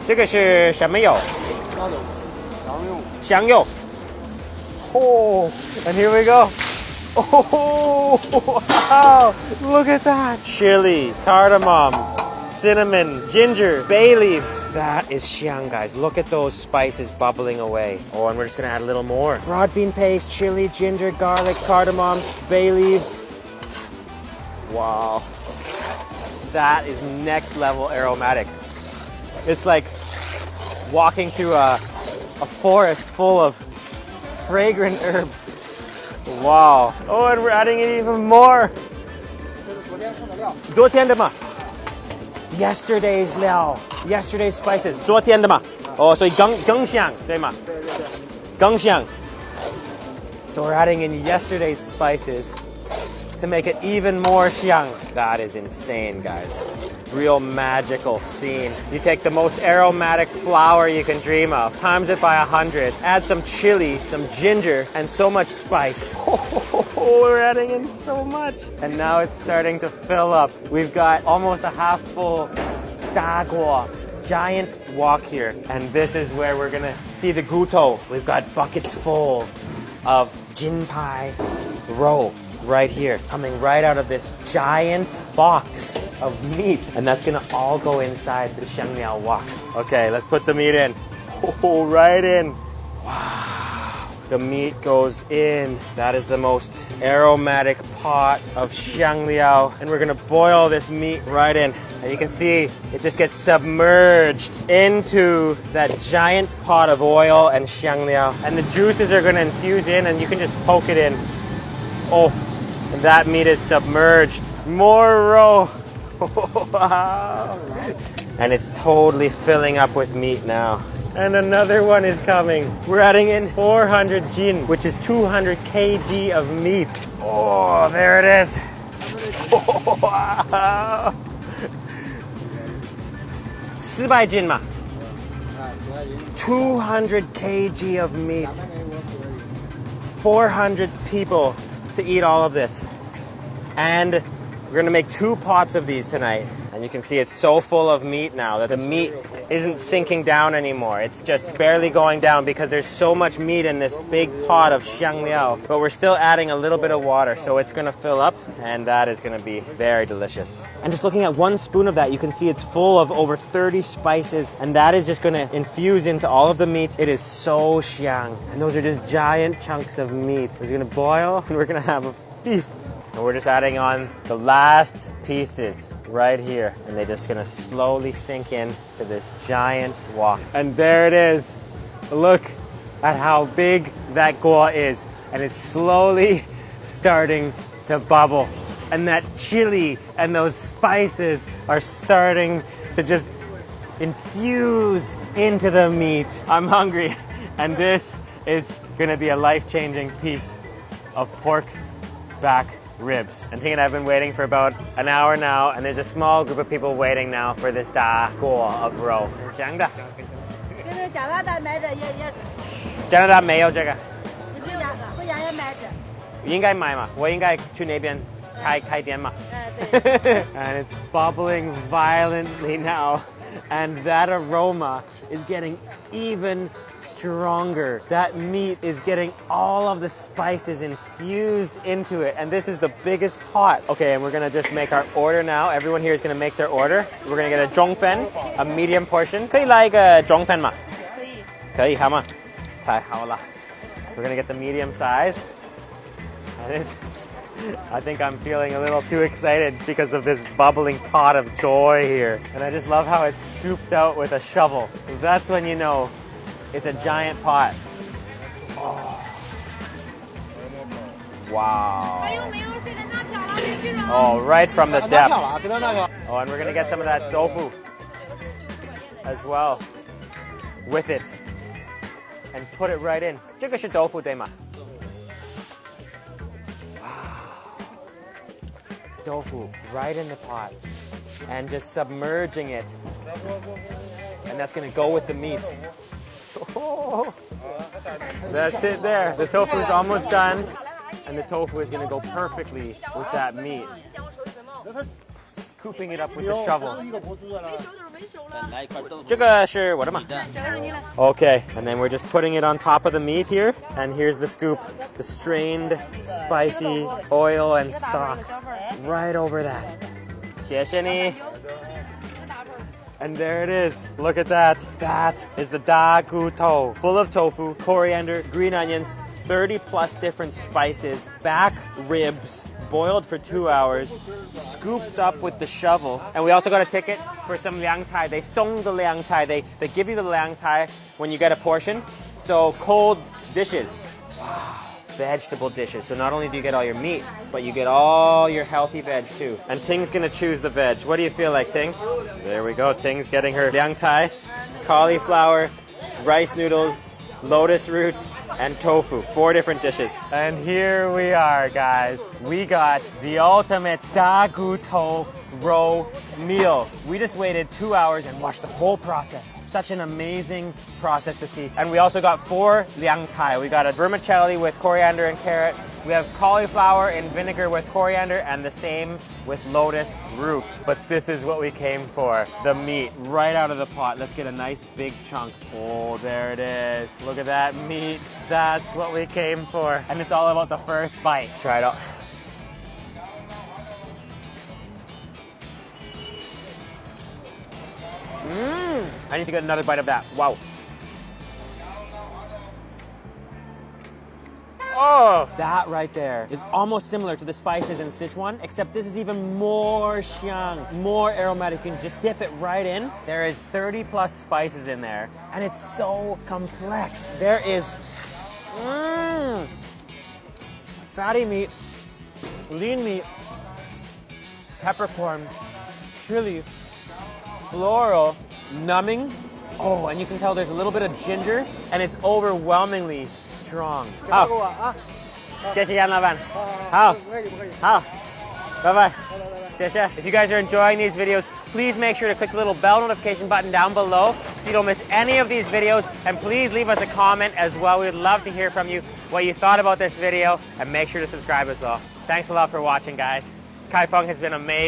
这个是什么油？香油。香油。Oh, and here we go. Oh, wow. Look at that. Chili, cardamom, cinnamon, ginger, bay leaves. That is xiang, guys. Look at those spices bubbling away. Oh, and we're just gonna add a little more. Broad bean paste, chili, ginger, garlic, cardamom, bay leaves. Wow. That is next level aromatic. It's like walking through a forest full of fragrant herbs. Wow. Oh, and we're adding in even more. 昨天的嘛 Yesterday's 料 Yesterday's spices 昨天的嘛 Oh, 所以更香对吗？更香 So we're adding in yesterday's spices to make it even more xiang. That is insane, guys. Real magical scene. You take the most aromatic flour you can dream of, times it by 100, add some chili, some ginger, and so much spice. Oh, we're adding in so much. And now it's starting to fill up. We've got almost a half full daguo, giant wok here. And this is where we're gonna see the guto. We've got buckets full of jinpai roe right here, coming right out of this giant box of meat. And that's gonna all go inside the xiangliao wok. Okay, let's put the meat in. Oh, right in. Wow. The meat goes in. That is the most aromatic pot of xiangliao. And we're gonna boil this meat right in. And you can see it just gets submerged into that giant pot of oil and xiangliao. And the juices are gonna infuse in and you can just poke it in. Oh, and that meat is submerged. More roe. Wow. And it's totally filling up with meat now. And another one is coming. We're adding in 400 jin, which is 200 kg of meat. Oh, there it is. Wow. 400 jin嘛 200 kg of meat. 400 people to eat all of this. And we're gonna make 2 pots of these tonight. And you can see it's so full of meat now that the meat isn't sinking down anymore. It's just barely going down because there's so much meat in this big pot of xiangliao. But we're still adding a little bit of water, so it's gonna fill up, and that is gonna be very delicious. And just looking at 1 spoon of that, you can see it's full of over 30 spices, and that is just gonna infuse into all of the meat. It is so xiang. And those are just giant chunks of meat. It's gonna boil, and we're gonna have a feast. And we're just adding on the last pieces right here. And they're just gonna slowly sink in to this giant wok. And there it is. Look at how big that guo is. And it's slowly starting to bubble. And that chili and those spices are starting to just infuse into the meat. I'm hungry. And this is gonna be a life-changing piece of pork back ribs. And Ting and I have been waiting for about an hour now, and there's a small group of people waiting now for this da guo of roe. 香的。这个加拿大买的也加拿大没有这个。不想也买这。应该买嘛，我应该去那边开店嘛。对。And it's bubbling violently now. And that aroma is getting even stronger. That meat is getting all of the spices infused into it. And this is the biggest pot. Okay, and we're gonna just make our order now. Everyone here is gonna make their order. We're gonna get a zhongfen, a medium portion. 可以来一个zhongfen吗？可以。可以，好吗？太好了。We're gonna get the medium size. And I think I'm feeling a little too excited because of this bubbling pot of joy here. And I just love how it's scooped out with a shovel. That's when you know it's a giant pot. Oh. Wow. Oh, right from the depths. Oh, and we're gonna get some of that tofu as well with it. And put it right in. 这个是豆腐对吗？ Tofu right in the pot and just submerging it, and that's gonna go with the meat. Oh, that's it there. The tofu is almost done, and the tofu is gonna go perfectly with that meat. Scooping it up with the shovel. 来一块豆腐。这个是我的嘛？你的。 Okay, and then we're just putting it on top of the meat here. And here's the scoop, the strained, spicy oil and stock right over that. 谢谢你. And there it is. Look at that. That is the da gu to, full of tofu, coriander, green onions, 30 plus different spices, back ribs, boiled for 2 hours, scooped up with the shovel. And we also got a ticket for some liang tai. They song the liang tai. They give you the liang tai when you get a portion. So cold dishes. Wow. Vegetable dishes. So not only do you get all your meat, but you get all your healthy veg too. And Ting's gonna choose the veg. What do you feel like, Ting? There we go. Ting's getting her liang tai, cauliflower, rice noodles, lotus root, and tofu. 4 different dishes. And here we are, guys. We got the ultimate da gu to roe meal. We just waited 2 hours and watched the whole process. Such an amazing process to see. And we also got 4 liang tai. We got a vermicelli with coriander and carrot. We have cauliflower in vinegar with coriander, and the same with lotus root. But this is what we came for. The meat right out of the pot. Let's get a nice big chunk. Oh, there it is. Look at that meat. That's what we came for. And it's all about the first bite. Let's try it out. I need to get another bite of that. Wow. Oh, that right there is almost similar to the spices in Sichuan, except this is even more xiang, more aromatic. You can just dip it right in. There is 30 plus spices in there, and it's so complex. There is fatty meat, lean meat, peppercorn, chili, floral, numbing. Oh, and you can tell there's a little bit of ginger, and it's overwhelmingly strong. 好，谢谢杨老板。好，好，拜拜。谢谢. If you guys are enjoying these videos, please make sure to click the little bell notification button down below so you don't miss any of these videos. And please leave us a comment as well. We'd love to hear from you what you thought about this video, and make sure to subscribe as well. Thanks a lot for watching, guys. Kaifeng has been amazing.